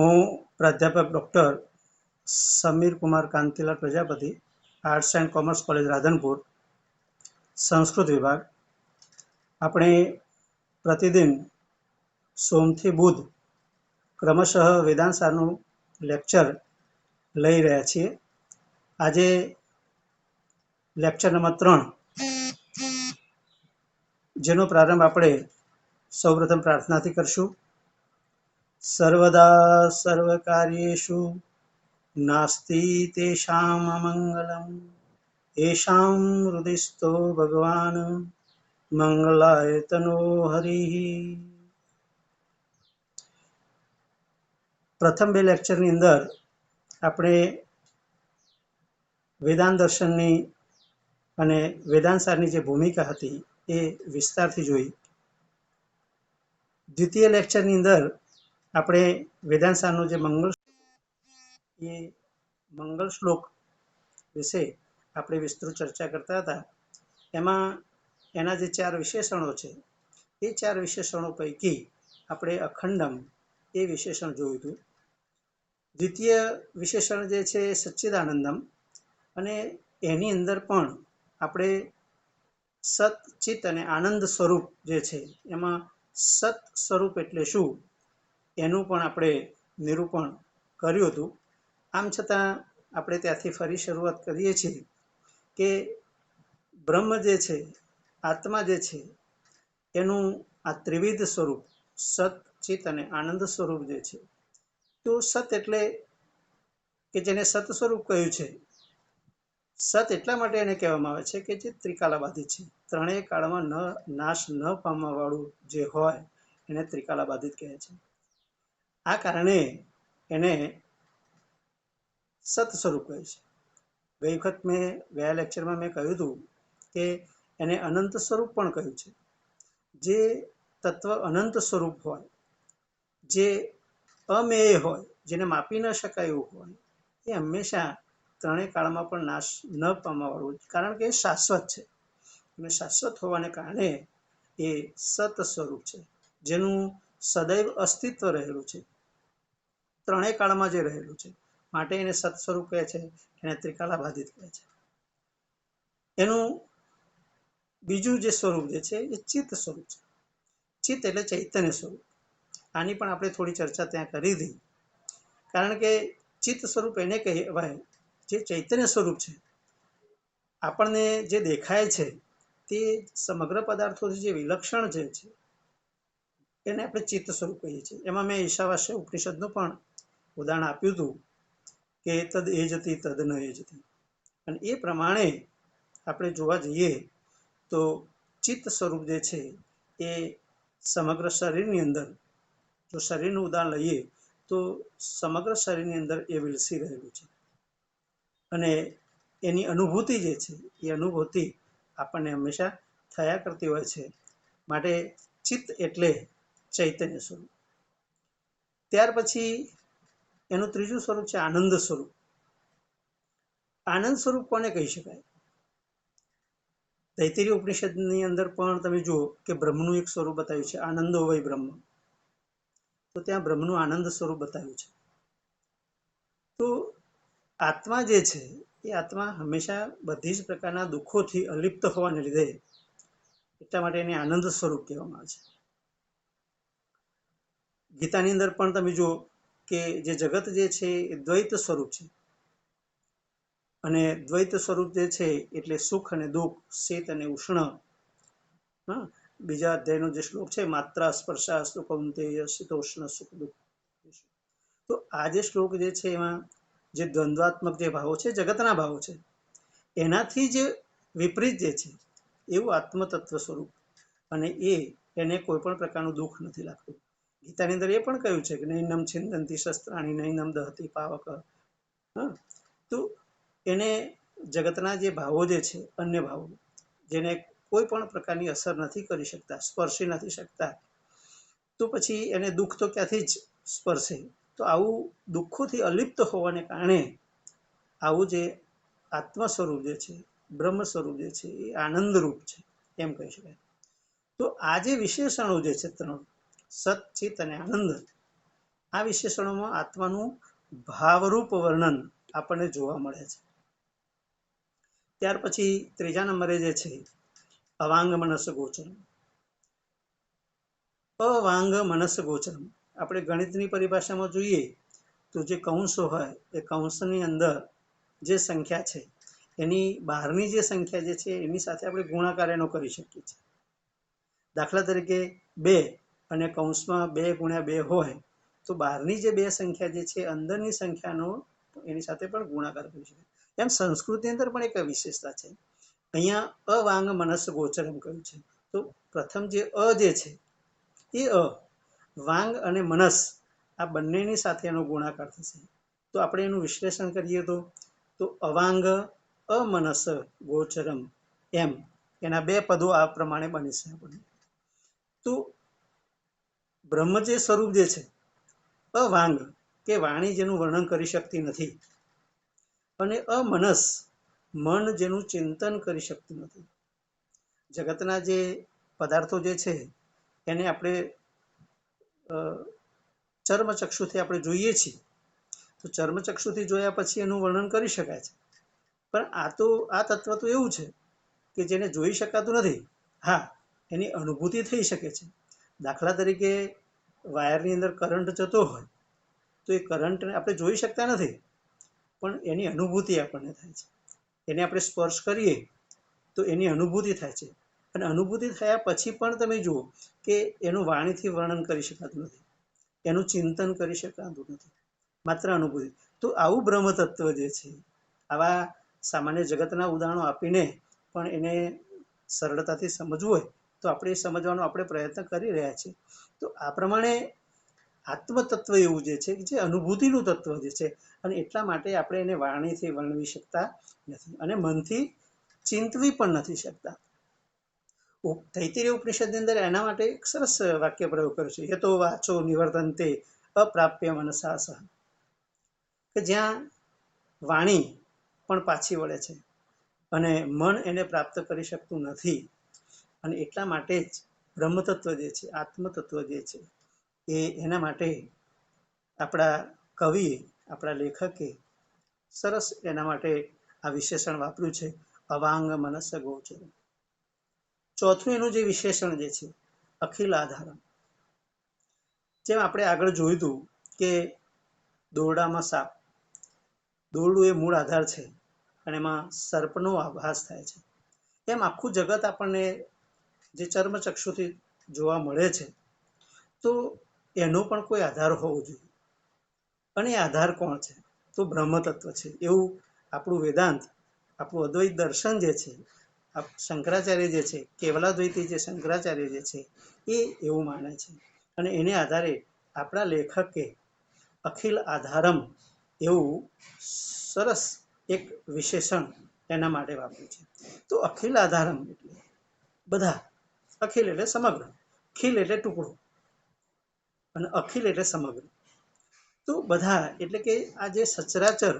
હું પ્રાધ્યાપક doctor Samir Kumar Kantilal Prajapati, arts and commerce college Radhanpur, Sanskrit વિભાગ. આપણે પ્રતિદિન સોમથી બુધ ક્રમશઃ વેદાંત સારનું લેક્ચર લઈ રહ્યા છીએ. આજે લેક્ચર નંબર 3, જેનો પ્રારંભ આપણે સૌપ્રથમ પ્રાર્થનાથી કરશું. સર્વદા સર્વકાર્યેષુ નાસ્તિ તેષામ અમંગલમ येषां हृदिस्थो ભગવાન મંગલાય તનો હરિ. પ્રથમ 2 લેક્ચરની અંદર આપણે વેદાંત દર્શનની અને વેદાંત સારની જે ભૂમિકા હતી એ વિસ્તારથી જોઈ. દ્વિતીય લેક્ચરની અંદર આપણે વેદાંત સારનો જે મંગળ શ્લોક વિશે આપણે વિસ્તૃત ચર્ચા કરતા હતા. એમાં એના જે 4 વિશેષણો છે એ 4 વિશેષણો પૈકી આપણે અખંડમ એ વિશેષણ જોયું હતું. દ્વિતીય વિશેષણ જે છે એ સચ્ચિદાનંદમ, અને એની અંદર પણ આપણે સત, ચિત્ત અને આનંદ સ્વરૂપ જે છે એમાં સત સ્વરૂપ એટલે શું એનું પણ આપણે નિરૂપણ કર્યું હતું. આમ છતાં આપણે ત્યાંથી ફરી શરૂઆત કરીએ છીએ કે બ્રહ્મ જે છે, આત્મા જે છે, એનું આ ત્રિવિધ સ્વરૂપ સત, ચિત્ત અને આનંદ સ્વરૂપ જે છે, તો સત એટલે કે જેને સત સ્વરૂપ કહ્યું છે, સત એટલા માટે એને કહેવામાં આવે છે કે જે ત્રિકાલાબાધિત છે, ત્રણેય કાળમાં નાશ ન પામવા વાળું જે હોય એને ત્રિકાલાબાધિત કહે છે. આ કારણે એને સત સ્વરૂપ કહે છે. ગઈ વખત ગયા લેક્ચરમાં મેં કહ્યું હતું કે એને અનંત સ્વરૂપ પણ કહ્યું છે. જે તત્વ અનંત સ્વરૂપ હોય, જે અમેય હોય, જેને માપી ન શકાય એવું હોય, એ હંમેશા ત્રણેય કાળમાં પણ નાશ ન પામવા વાળું, કારણ કે એ શાશ્વત છે. અને શાશ્વત હોવાને કારણે એ સત સ્વરૂપ છે, જેનું સદૈવ અસ્તિત્વ રહેલું છે, ત્રણેય કાળમાં જે રહેલું છે, માટે એને સત સ્વરૂપ કહે છે, એને ત્રિકાલાબાધિત કહે છે. એનું બીજું જે સ્વરૂપ જે છે એ ચિત્ત સ્વરૂપ છે. ચિત્ત એટલે ચૈતન્ય સ્વરૂપ. આની પણ આપણે થોડી ચર્ચા ત્યાં કરી હતી, કારણ કે ચિત્ત સ્વરૂપ એને કહેવાય જે ચૈતન્ય સ્વરૂપ છે. આપણને જે દેખાય છે તે સમગ્ર પદાર્થોથી જે વિલક્ષણ જે છે એને આપણે ચિત્ત સ્વરૂપ કહીએ છીએ. એમાં મેં ઈશાવાસ્ય ઉપનિષદનું પણ ઉદાહરણ આપ્યું હતું કે તદ એ જતી તદ ન એ જતી. અને એ પ્રમાણે આપણે જોવા જઈએ તો ચિત્ત સ્વરૂપ જે છે એ સમગ્ર શરીરની અંદર, જો શરીરનું ઉદાહરણ લઈએ તો સમગ્ર શરીરની અંદર એ વિલસી રહેલું છે. અને એની અનુભૂતિ જે છે એ અનુભૂતિ આપણને હંમેશા થયા કરતી હોય છે. માટે ચિત્ત એટલે ચૈતન્ય સ્વરૂપ. ત્યાર પછી એનું ત્રીજું સ્વરૂપ છે આનંદ સ્વરૂપ. આનંદ સ્વરૂપ કોને કહી શકાય? તૈત્તિરીય ઉપનિષદની અંદર પણ તમે જુઓ કે બ્રહ્મનું એક સ્વરૂપ બતાવ્યું છે, આનંદો વય બ્રહ્મ. તો ત્યાં બ્રહ્મનું આનંદ સ્વરૂપ બતાવ્યું છે. તો આત્મા જે છે એ આત્મા હંમેશા બધી જ પ્રકારના દુઃખોથી અલિપ્ત હોવાને લીધે એટલા માટે એને આનંદ સ્વરૂપ કહેવામાં આવે છે. ગીતાની અંદર પણ તમે જુઓ કે જે જગત જે છે એ દ્વૈત સ્વરૂપ છે, અને દ્વૈત સ્વરૂપ જે છે એટલે સુખ અને દુઃખ, શીત અને ઉષ્ણ. બીજા અધ્યાયનો જે શ્લોક છે, માત્ર સ્પર્શાસ્તુ કૌંતેય શીતોષ્ણ સુખ દુઃખ. તો આ જે શ્લોક જે છે એમાં જે દ્વંદ્વાત્મક જે ભાવો છે, જગતના ભાવો છે, એનાથી જે વિપરીત જે છે એવું આત્મતત્વ સ્વરૂપ, અને એને કોઈ પણ પ્રકારનું દુઃખ નથી લાગતું. ગીતાની અંદર એ પણ કહ્યું છે કે નૈનમ છિંદંતી શસ્ત્રાણી નૈનમ દહતી પાવક. તો એને જગતના જે ભાવો જે છે, અન્ય ભાવો, જેને કોઈ પણ પ્રકારની અસર નથી કરી શકતા, સ્પર્શી નથી શકતા, તો પછી એને દુઃખ તો ક્યાંથી જ સ્પર્શે? તો આવું દુઃખોથી અલિપ્ત હોવાને કારણે આવું જે આત્મ સ્વરૂપ જે છે, બ્રહ્મ સ્વરૂપ જે છે, એ આનંદરૂપ છે એમ કહી શકાય. તો આ જે વિશેષણો જે છે ત્રણ, સત, ચિત્ત અને આનંદ, આ વિશેષણોમાં આત્માનું ભાવરૂપ વર્ણન આપણને જોવા મળે છે. ત્યાર પછી ત્રીજા નંબરે જે છે અવાંગ મનસ ગોચરમ. અવાંગ મનસ ગોચરમ આપણે ગણિતની પરિભાષામાં જોઈએ તો જે કૌંસો હોય એ કૌંસની અંદર જે સંખ્યા છે એની બહારની જે સંખ્યા જે છે એની સાથે આપણે ગુણાકાર એનો કરી શકીએ છીએ. દાખલા તરીકે 2 અને કૌંસમાં 2 ગુણ્યા 2 હોય તો બહારની જે 2 સંખ્યા જે છે અંદરની સંખ્યાનો એની સાથે પણ ગુણાકાર કરી શકાય. એમ સંસ્કૃતની અંદર પણ એક વિશેષતા છે. અહીંયા અવાંગ મનસ ગોચરમ કહ્યું છે. તો પ્રથમ જે જે છે એ વાંગ અને મનસ આ બંનેની સાથે એનો ગુણાકાર થશે. તો આપણે એનું વિશ્લેષણ કરીએ તો અવાંગ અમનસ ગોચરમ એમ એના 2 પદો આ પ્રમાણે બને છે. આપણને તો બ્રહ્મ જે સ્વરૂપ જે છે અવાંગ કે વાણી જેનું વર્ણન કરી શકતી નથી, અને અમનસ મન જેનું ચિંતન કરી શકતું નથી. જગતના જે પદાર્થો જે છે એને આપણે ચર્મચક્ષુથી આપણે જોઈએ છીએ, તો ચર્મચક્ષુથી જોયા પછી એનું વર્ણન કરી શકાય છે. પણ આ તત્વ તો એવું છે કે જેને જોઈ શકાતું નથી. હા, એની અનુભૂતિ થઈ શકે છે. દાખલા તરીકે વાયરની અંદર કરંટ જતો હોય તો એ કરંટને આપણે જોઈ શકતા નથી, પણ એની અનુભૂતિ આપણને થાય છે. એને આપણે સ્પર્શ કરીએ તો એની અનુભૂતિ થાય છે. અને અનુભૂતિ થયા પછી પણ તમે જુઓ કે એનું વાણીથી વર્ણન કરી શકાતું નથી, એનું ચિંતન કરી શકાતું નથી, માત્ર અનુભૂતિ. તો આવું બ્રહ્મ તત્વ જે છે, આવા સામાન્ય જગતના ઉદાહરણો આપીને પણ એને સરળતાથી સમજવું હોય તો આપણે એ સમજવાનો આપણે પ્રયત્ન કરી રહ્યા છીએ. તો આ પ્રમાણે આત્મતત્વ એવું જે છે જે અનુભૂતિનું તત્વ જે છે, અને એટલા માટે આપણે એને વાણીથી વર્ણવી શકતા નથી અને મનથી ચિંતવી પણ નથી શકતા. તૈત્તિરીય ઉપનિષદની અંદર એના માટે એક સરસ વાક્ય પ્રયોગ કર્યો છે, યતો વાચો નિવર્તન્તે અપ્રાપ્ય મનસા સહ, કે જ્યાં વાણી પણ પાછી વળે છે અને મન એને પ્રાપ્ત કરી શકતું નથી. અને એટલા માટે જ બ્રહ્મતત્વ જે છે, આત્મતત્વ જે છે, એના માટે આપણા કવિએ, આપણા લેખકે સરસ એના માટે આ વિશેષણ વાપર્યું છે, અવાંગ મનસ ગોચર. ચોથું એનું જે વિશેષણ જે છે અખિલ આધારમ. જેમ આપણે આગળ જોયું હતું કે દોરડામાં સાપ, દોરડું એ મૂળ આધાર છે અને એમાં સર્પનો આભાસ થાય છે. એમ આખું જગત આપણને જે ચર્મચક્ષુથી જોવા મળે છે, તો એનો પણ કોઈ આધાર હોવો જોઈએ. અને એ આધાર કોણ છે? તો બ્રહ્મ તત્વ છે. એવું આપણું વેદાંત, આપણું અદ્વૈત દર્શન જે છે, શંકરાચાર્ય જે છે, કેવલાદ્વૈતી જે શંકરાચાર્ય જે છે, એ એવું માને છે. અને એને આધારે આપણા લેખકે અખિલ આધારમ એવું સરસ એક વિશેષણ એના માટે વાપર્યું છે. તો અખિલ આધારમ એટલે બધા, અખિલ એટલે સમગ્ર, ખિલ એટલે ટુકડો અને અખિલ એટલે સમગ્ર. તો બધા એટલે કે આ જે સચરાચર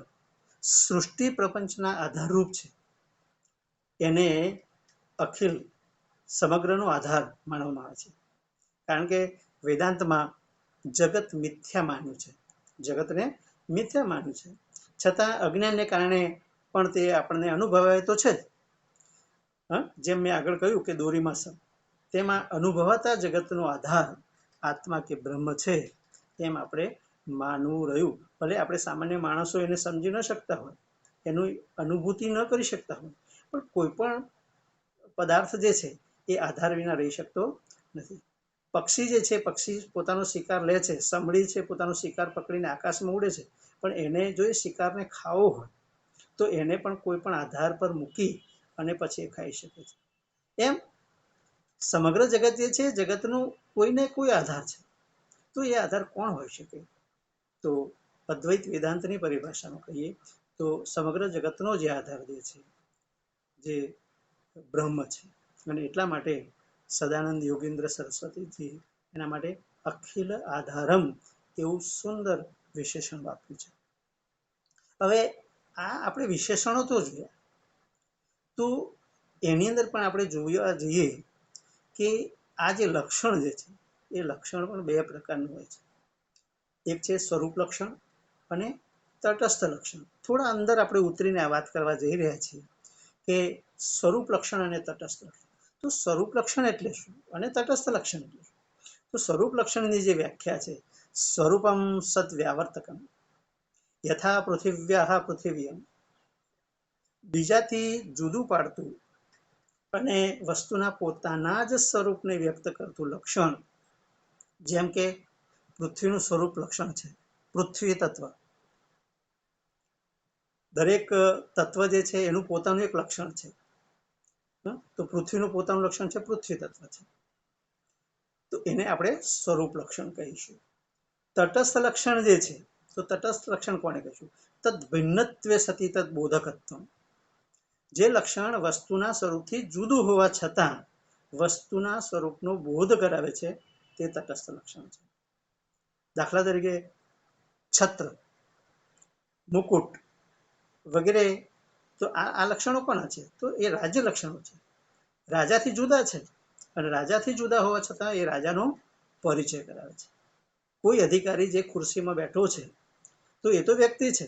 સૃષ્ટિ પ્રપંચના આધારરૂપ છે એને અખિલ, સમગ્રનો આધાર માનવામાં આવે છે. કારણ કે વેદાંતમાં જગત મિથ્યા માન્યું છે, જગતને મિથ્યા માન્યું છે, છતાં અજ્ઞાનને કારણે પણ તે આપણને અનુભવાય તો છે જ. જેમ મેં આગળ કહ્યું કે દોરીમાં સપ, તેમાં અનુભવાતા જગતનો આધાર આત્મા કે બ્રહ્મ છે એમ આપણે માનવું રહ્યું. ભલે આપણે સામાન્ય માણસો એને સમજી ન શકતા હોય, એનું અનુભૂતિ ન કરી શકતા હોય, પણ કોઈ પણ પદાર્થ જે છે એ આધાર વિના રહી શકતો નથી. પક્ષી જે છે, પક્ષી પોતાનો શિકાર લે છે, સમડી છે પોતાનો શિકાર પકડીને આકાશમાં ઉડે છે, પણ એને જો એ શિકારને ખાવો હોય તો એને પણ કોઈ પણ આધાર પર મૂકી અને પછી એ ખાઈ શકે છે. એમ સમગ્ર જગત જે છે, જગતનું કોઈને કોઈ આધાર છે. તો એ આધાર કોણ હોઈ શકે? તો અદ્વૈત વેદાંતની પરિભાષામાં કહીએ તો સમગ્ર જગતનો જે આધાર જે છે, જે બ્રહ્મ છે. અને એટલા માટે સદાનંદ યોગેન્દ્ર સરસ્વતીજી એના માટે અખિલ આધારમ એવું સુંદર વિશેષણ વાપર્યું છે. હવે આ આપણે વિશેષણો તો જોયા, તો એની અંદર પણ આપણે જોવા જઈએ કે આ જે લક્ષણ જે છે એ લક્ષણ પણ બે પ્રકારનું હોય છે. એક છે સ્વરૂપ લક્ષણ અને તટસ્થ લક્ષણ. થોડા અંદર આપણે ઉતરીને આ વાત કરવા જઈ રહ્યા છીએ કે સ્વરૂપ લક્ષણ અને તટસ્થ લક્ષણ. તો સ્વરૂપ લક્ષણ એટલે શું અને તટસ્થ લક્ષણ એટલે શું? તો સ્વરૂપ લક્ષણની જે વ્યાખ્યા છે, સ્વરૂપમ સત વ્યાવર્તકમ યથા પૃથિવ્યાહ પૃથિવ્યમ, બીજાથી જુદું પાડતું અને વસ્તુના પોતાના જ સ્વરૂપને વ્યક્ત કરતું લક્ષણ. જેમ કે પૃથ્વીનું સ્વરૂપ લક્ષણ છે પૃથ્વી તત્વ. દરેક તત્વ જે છે એનું પોતાનું એક લક્ષણ છે. તો પૃથ્વીનું પોતાનું લક્ષણ છે પૃથ્વી તત્વ છે, તો એને આપણે સ્વરૂપ લક્ષણ કહીશું. તટસ્થ લક્ષણ જે છે, તો તટસ્થ લક્ષણ કોને કહીશું? તદ ભિન્નત્વે સતી તદ બોધકત્વ. જે લક્ષણ વસ્તુના સ્વરૂપથી જુદું હોવા છતાં વસ્તુના સ્વરૂપનો બોધ કરાવે છે તે તટસ્થ લક્ષણ છે. દાખલા તરીકે છત્ર, મુકુટ વગેરે, તો આ લક્ષણો કોના છે? તો એ રાજ્ય લક્ષણો છે. રાજાથી જુદા છે અને રાજાથી જુદા હોવા છતાં એ રાજાનો પરિચય કરાવે છે. કોઈ અધિકારી જે ખુરશીમાં બેઠો છે તો એ તો વ્યક્તિ છે,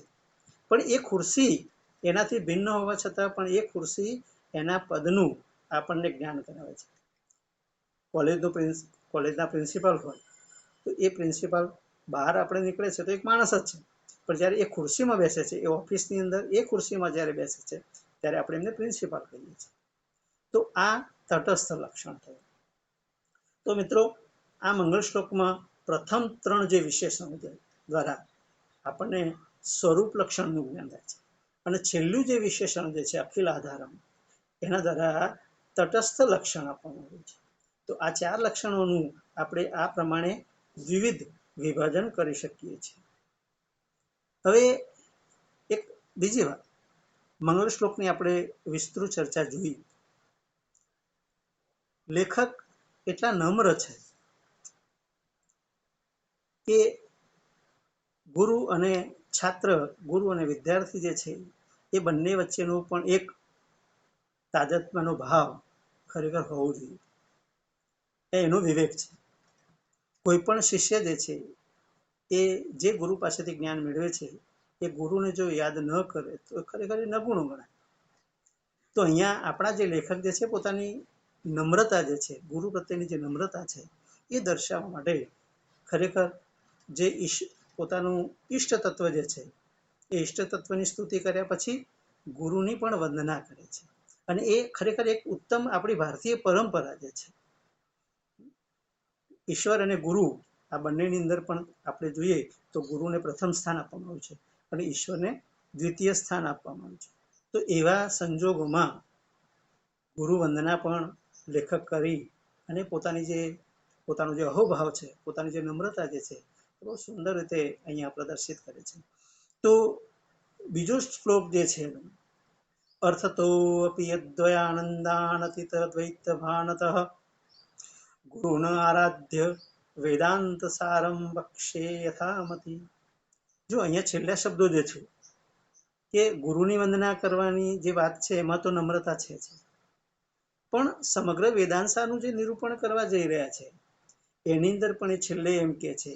પણ એ ખુરશી એનાથી ભિન્ન હોવા છતાં પણ એ ખુરશી એના પદનું આપણને જ્ઞાન કરાવે છે. કોલેજના પ્રિન્સિપાલ હોય તો એ પ્રિન્સિપાલ બહાર આપણે નીકળે છે તો એક માણસ જ છે, પણ જ્યારે એ ખુરશીમાં બેસે છે, એ ઓફિસની અંદર એ ખુરશીમાં જ્યારે બેસે છે ત્યારે આપણે એમને પ્રિન્સિપાલ કહીએ છીએ. તો આ તટસ્થ લક્ષણ થયું. તો મિત્રો, આ મંગળ શ્લોકમાં પ્રથમ 3 જે વિશેષણો દ્વારા આપણને સ્વરૂપ લક્ષણનું જ્ઞાન થાય છે અને છેલ્લું જે વિશેષણ જે છે અખિલ આધારમ, એના દ્વારા તટસ્થ લક્ષણ આપવામાં આવ્યું છે. તો આ 4 લક્ષણોનું આપણે આ પ્રમાણે વિવિધ વિભાજન કરી શકીએ છીએ. હવે એક બીજી વાત, મંગળ શ્લોકની આપણે વિસ્તૃત ચર્ચા જોઈ. લેખક એટલા નમ્ર છે કે ગુરુ અને છાત્ર, ગુરુ અને વિદ્યાર્થી જે છે એ બંને વચ્ચેનો પણ એક તાદાત્મ્યનો ભાવ ખરેખર હોવો જોઈએ. એનો વિવેક છે. કોઈ પણ શિષ્ય જે છે એ જે ગુરુ પાસેથી જ્ઞાન મેળવે છે એ ગુરુને જો યાદ ન કરે તો ખરેખર એ નગુણો ગણાય. તો અહીંયા આપણા જે લેખક જે છે પોતાની નમ્રતા જે છે, ગુરુ પ્રત્યેની જે નમ્રતા છે એ દર્શાવવા માટે ખરેખર જે પોતાનું ઈષ્ટ તત્વ જે છે એ ઈષ્ટ તત્વની સ્તુતિ કર્યા પછી ગુરુની પણ વંદના કરે છે. અને એ ખરેખર એક ઉત્તમ આપણી ભારતીય પરંપરા જે છે. ઈશ્વર અને ગુરુ આ બંનેની અંદર પણ આપણે જોઈએ તો ગુરુને પ્રથમ સ્થાન આપવામાં આવ્યું છે અને ઈશ્વરને દ્વિતીય સ્થાન આપવામાં આવ્યું છે. તો એવા સંજોગોમાં ગુરુ વંદના પણ લેખક કરી અને પોતાનો જે અહોભાવ છે, પોતાની જે નમ્રતા જે છે, બહુ સુંદર રીતે અહીંયા પ્રદર્શિત કરે છે. તો બીજો શ્લોક જે છે, અર્થતો અપી યદ્વયાનંદાનતિત દ્વૈત ભાનતઃ ગુરુન આરાધ્ય વેદાંત સારમ વક્ષે યથામતિ. જો અહીંયા છેલ્લા શબ્દો જે છે કે ગુરુની વંદના કરવાની જે વાત છે એમાં તો નમ્રતા છે, પણ સમગ્ર વેદાંતનું જે નિરૂપણ કરવા જઈ રહ્યા છે એની અંદર પણ એ છેલ્લે એમ કે છે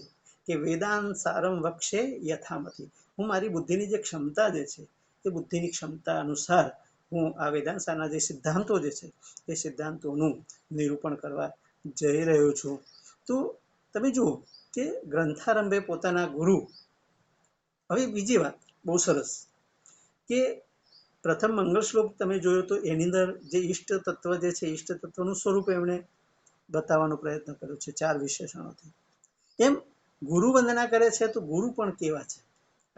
કે વેદાંત સારમ વક્ષે યથામતિ. હું મારી બુદ્ધિની જે ક્ષમતા જે છે એ બુદ્ધિની ક્ષમતા અનુસાર હું આ વેદાંતના જે સિદ્ધાંતો જે છે એ સિદ્ધાંતોનું નિરૂપણ કરવા જઈ રહ્યો છું. તો તમે જુઓ કે ગ્રંથારંભે પોતાના ગુરુ. હવે બીજી વાત બહુ સરસ કે પ્રથમ મંગળ શ્લોક તમે જોયો તો એની અંદર જે ઈષ્ટ તત્વ જે છે, ઈષ્ટ તત્વનું સ્વરૂપ એમણે બતાવવાનો પ્રયત્ન કર્યો છે 4 વિશેષણોથી. એમ ગુરુ વંદના કરે છે તો ગુરુ પણ કેવા છે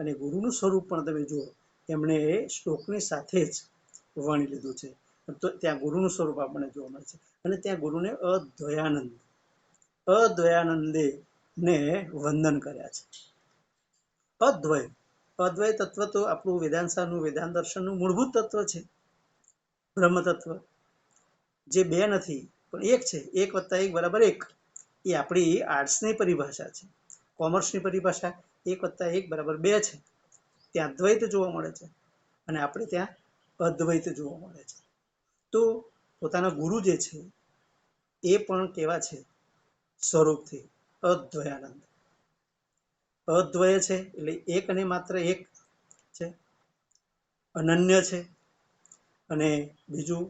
અને ગુરુનું સ્વરૂપ પણ તમે જુઓ, એમણે એ શ્લોકની સાથે જ વણી લીધું છે. તો ત્યાં ગુરુનું સ્વરૂપ આપણને જોવા મળે છે અને ત્યાં ગુરુને અદ્વયાનંદે ને વંદન કર્યા છે. અદ્વય તત્વ તો આપણું વેદાંત દર્શનનું મૂળભૂત તત્વ છે. બ્રહ્મ તત્વ જે 2 નથી પણ 1 છે, 1 + 1 = 1. એ આપણી આર્ટ્સની પરિભાષા છે. કોમર્સની પરિભાષા 1 + 1 = 2 છે. ત્યાં દ્વૈત જોવા મળે છે અને આપણે ત્યાં અદ્વૈત જોવા મળે છે. તો પોતાના ગુરુ જે છે એ પણ કેવા છે સ્વરૂપથી? અદ્વયાનંદ. અદ્વય છે એટલે એક અને માત્ર એક છે, અનન્ય છે, અને બીજું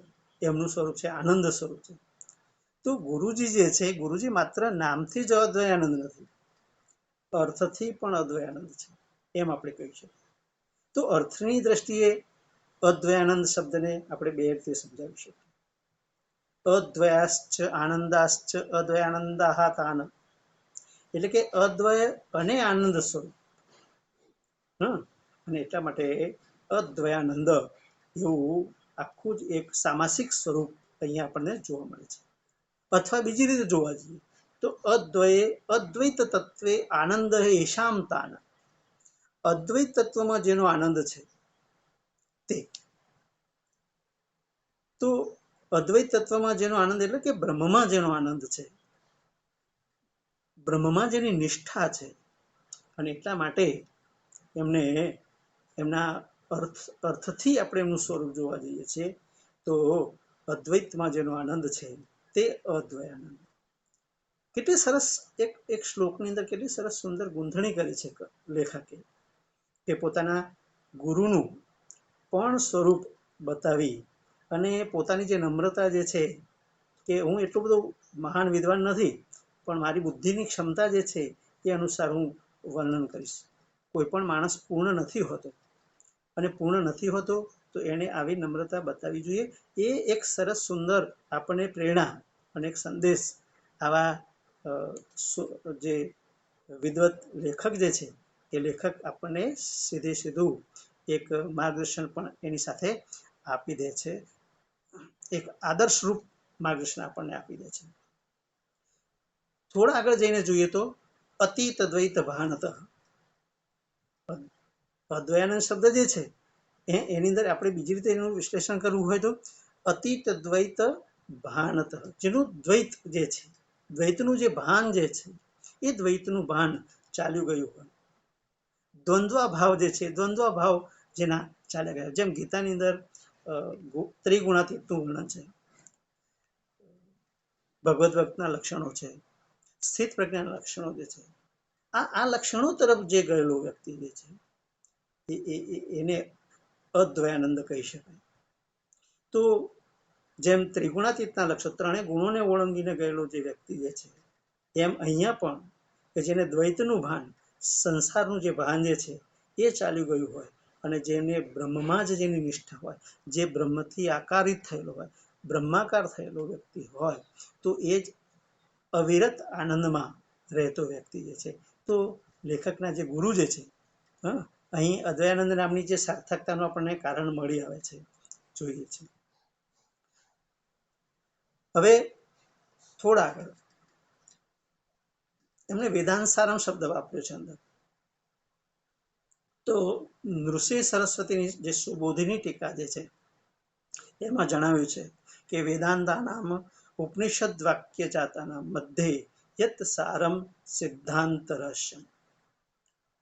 એમનું સ્વરૂપ છે આનંદ સ્વરૂપ છે. તો ગુરુજી જે છે, ગુરુજી માત્ર નામથી જ અદ્વયાનંદ નથી, અર્થથી પણ અદ્વયાનંદ છે, એમ આપણે કહી શકીએ. તો અર્થની દ્રષ્ટિએ અદ્વયાનંદ શબ્દને આપણે બે રીતે સમજાવી શકીએ. અદ્વયાશ્ચ આનંદાશ્ચ અદ્વયાનંદાહ તાન, એટલે કે અદ્વય અને આનંદ સ્વરૂપ. અને એટલા માટે અદ્વયાનંદ એવું આખું જ એક સામાસિક સ્વરૂપ અહીંયા આપણને જોવા મળે છે. અથવા બીજી રીતે જોવા જઈએ તો અદ્વયે અદ્વૈત તત્વે આનંદ એશામ તાન, અદ્વૈત તત્વમાં જેનો આનંદ છે તે. તો અદ્વૈત તત્વમાં જેનો આનંદ એટલે કે બ્રહ્મમાં જેનો આનંદ છે, બ્રહ્મમાં જેની નિષ્ઠા છે, અને એટલા માટે એમને એમના અર્થથી આપણે એમનું સ્વરૂપ જોવા જઈએ છીએ તો અદ્વૈતમાં જેનો આનંદ છે તે અદ્વયાનંદ. કેટલી સરસ એક શ્લોકની અંદર કેટલી સરસ સુંદર ગૂંથણી કરી છે લેખકે, કે પોતાના ગુરુનું પણ સ્વરૂપ બતાવી અને પોતાની જે નમ્રતા જે છે કે હું એટલો બધો મહાન વિદ્વાન નથી, પણ મારી બુદ્ધિની ક્ષમતા જે છે એ અનુસાર હું વર્ણન કરીશ. કોઈ પણ માણસ પૂર્ણ નથી હોતો, અને પૂર્ણ નથી હોતો તો એને આવી નમ્રતા બતાવવી જોઈએ. એ એક સરસ સુંદર આપણને પ્રેરણા અને એક સંદેશ આવા જે વિદવત લેખક જે છે એ લેખક આપણને સીધે સીધું એક માર્ગદર્શન પણ એની સાથે આપી દે છે, એક આદર્શરૂપ માર્ગદર્શન આપણને આપી દે છે. થોડા આગળ જઈને જોઈએ તો અતીત દ્વૈત ભાનત, અદ્વયાનંદ શબ્દ જે છે એની અંદર આપણે બીજી રીતે એનું વિશ્લેષણ કરવું હોય તો અતીત દ્વૈત ભાનત, જેનું દ્વૈત જે છે, દ્વૈતનું જે ભાન જે છે એ દ્વૈતનું ભાન ચાલ્યું ગયું હોય. દ્વંદ્વા જે છે, દ્વંદ્વા ભાવ જેના ચાલ્યા ગયા, જેમ ગીતાની અંદર ત્રિગુણાતીતનું વર્ણન છે, ભગવદ ભક્તના લક્ષણો છે, સ્થિત પ્રજ્ઞાના લક્ષણો જે છે, આ લક્ષણો તરફ જે ગયેલો વ્યક્તિ જે છે એને અદ્વયાનંદ કહી શકાય. તો જેમ ત્રિગુણાતીતના લક્ષણો, ત્રણેય ગુણોને ઓળંગીને ગયેલો જે વ્યક્તિ જે છે, એમ અહીંયા પણ કે જેને દ્વૈતનું ભાન, સંસારનું જે ભાન જે છે એ ચાલ્યું ગયું હોય, અને જેને બ્રહ્મમાં જ જેની નિષ્ઠા હોય, જે બ્રહ્મથી આકારિત થયેલો હોય, બ્રહ્માકાર થયેલો વ્યક્તિ હોય, તો એ જ અવિરત આનંદમાં રહેતો વ્યક્તિ જે છે. તો લેખકના જે ગુરુ જે છે, અહીં અદ્વયાનંદ નામની જે સાર્થકતાનું આપણને કારણ મળી આવે છે, જોઈએ છે. હવે થોડા આગળ એમને વેદાંત સારમ શબ્દ વાપર્યો છે અંદર. તો નૃસિંહ સરસ્વતીની જે સુબોધિની ટીકા જે છે એમાં જણાવ્યું છે કે વેદાંતા નામ ઉપનિષદ વાક્ય જાતાના મધ્યે યત સારમ સિદ્ધાંત રહસ્યમ.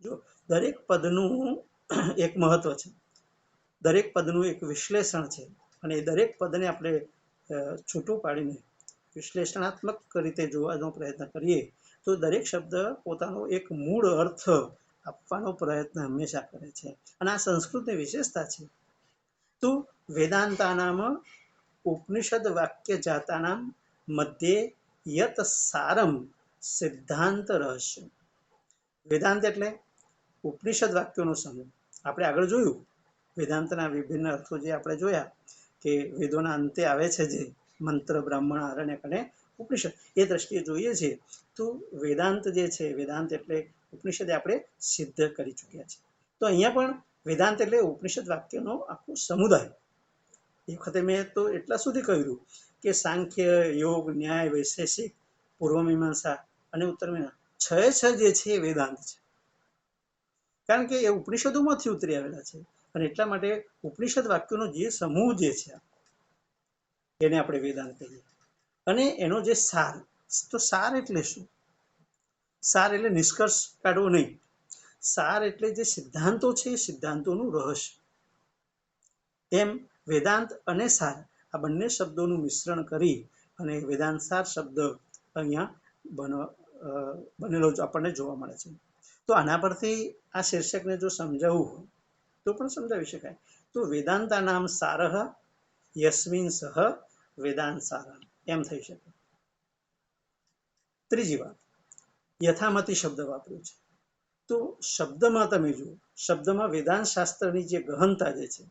જો દરેક પદનું એક મહત્વ છે, દરેક પદનું એક વિશ્લેષણ છે, અને દરેક પદને આપણે છૂટું પાડીને વિશ્લેષણાત્મક રીતે જોવાનો પ્રયત્ન કરીએ તો દરેક શબ્દ પોતાનો એક મૂળ અર્થ આપવાનો પ્રયત્ન હંમેશા કરે છે, અને આ સંસ્કૃતની વિશેષતા છે. તો વેદાંતાનામ ઉપનિષદ વાક્ય જાતાનામ મધ્યે યત સારમ સિદ્ધાંત રહસ્ય. વેદાંત એટલે ઉપનિષદ વાક્યોનો સમૂહ. આપણે આગળ જોયું વેદાંતના વિભિન્ન અર્થો જે આપણે જોયા કે વેદોના અંતે આવે છે જે મંત્ર, બ્રાહ્મણ, આરણ્યક અને ઉપનિષદ, એ દ્રષ્ટિએ જોઈએ છીએ તો વેદાંત જે છે, વેદાંત એટલે ઉપનિષદે આપણે સિદ્ધ કરી ચૂક્યા છે. તો અહીંયા પણ વેદાંત એટલે ઉપનિષદ વાક્યનો આખો સમુદાય. એ વખતે મેં તો એટલા સુધી કહ્યું કે સાંખ્ય, યોગ, ન્યાય, વૈશેષિક, પૂર્વમીમાંસા અને ઉત્તરમીમાંસા 6 જે છે એ વેદાંત છે, કારણ કે એ ઉપનિષદોમાંથી ઉતરી આવેલા છે, અને એટલા માટે ઉપનિષદ વાક્યોનો જે સમૂહ જે છે એને આપણે વેદાંત કહીએ. અને એનો જે સાર, તો સાર એટલે શું? સાર એટલે નિષ્કર્ષ કાઢવો નહીં, સાર એટલે જે સિદ્ધાંતો છે એ સિદ્ધાંતોનું રહસ્ય. એમ વેદાંત અને સાર આ બંને શબ્દોનું મિશ્રણ કરી અને વેદાંત સાર શબ્દ અહીંયા બનેલો આપણને જોવા મળે છે. તો આના પરથી આ શીર્ષકને જો સમજાવવું હોય તો પણ સમજાવી શકાય. તો વેદાંતા નામ સારહ યસ્મિન સહ વેદાંત સારમ એમ થઈ શકે. ત્રીજી વાત, યથામતી શબ્દ વાપર્યો છે. તો શબ્દમાં તમે જુઓ, શબ્દમાં વેદાંત શાસ્ત્રની જે ગહનતા જે છે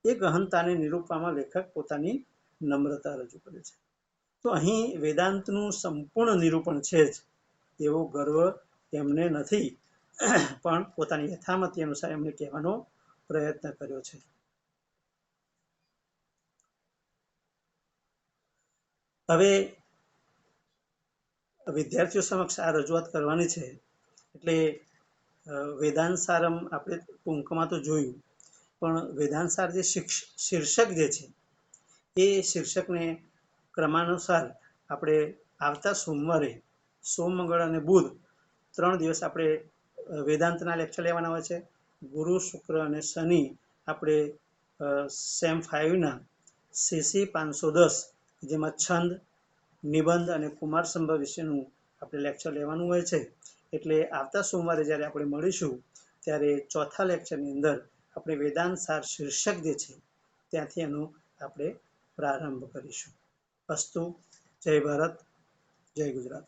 એ ગહનતાને નિરૂપવામાં લેખક પોતાની નમ્રતા રજૂ કરે છે. તો અહીં વેદાંતનું સંપૂર્ણ નિરૂપણ છે જ એવો ગર્વ એમને નથી, પણ પોતાની યથામતી અનુસાર એમને કહેવાનો પ્રયત્ન કર્યો છે. હવે વિદ્યાર્થીઓ સમક્ષ આ રજૂઆત કરવાની છે એટલે વેદાંત સારમ આપણે ટૂંકમાં તો જોયું, પણ વેદાંત સાર જે શીર્ષક જે છે એ શીર્ષકને ક્રમાનુસાર આપણે આવતા સોમવારે, સોમ, મંગળ અને બુધ 3 દિવસ આપણે વેદાંતના લેક્ચર લેવાના હોય છે. ગુરુ, શુક્ર અને શનિ આપણે સેમ 5ના CC 510 જેમાં છંદ, નિબંધ અને કુમાર સંભવ વિશેનું આપણે લેક્ચર લેવાનું હોય છે. એટલે આવતા સોમવારે જ્યારે આપણે મળીશું ત્યારે ચોથા લેક્ચરની અંદર આપણે વેદાંત સાર શીર્ષક જે છે ત્યાંથી એનો આપણે પ્રારંભ કરીશું. અસ્તુ. જય ભારત, જય ગુજરાત.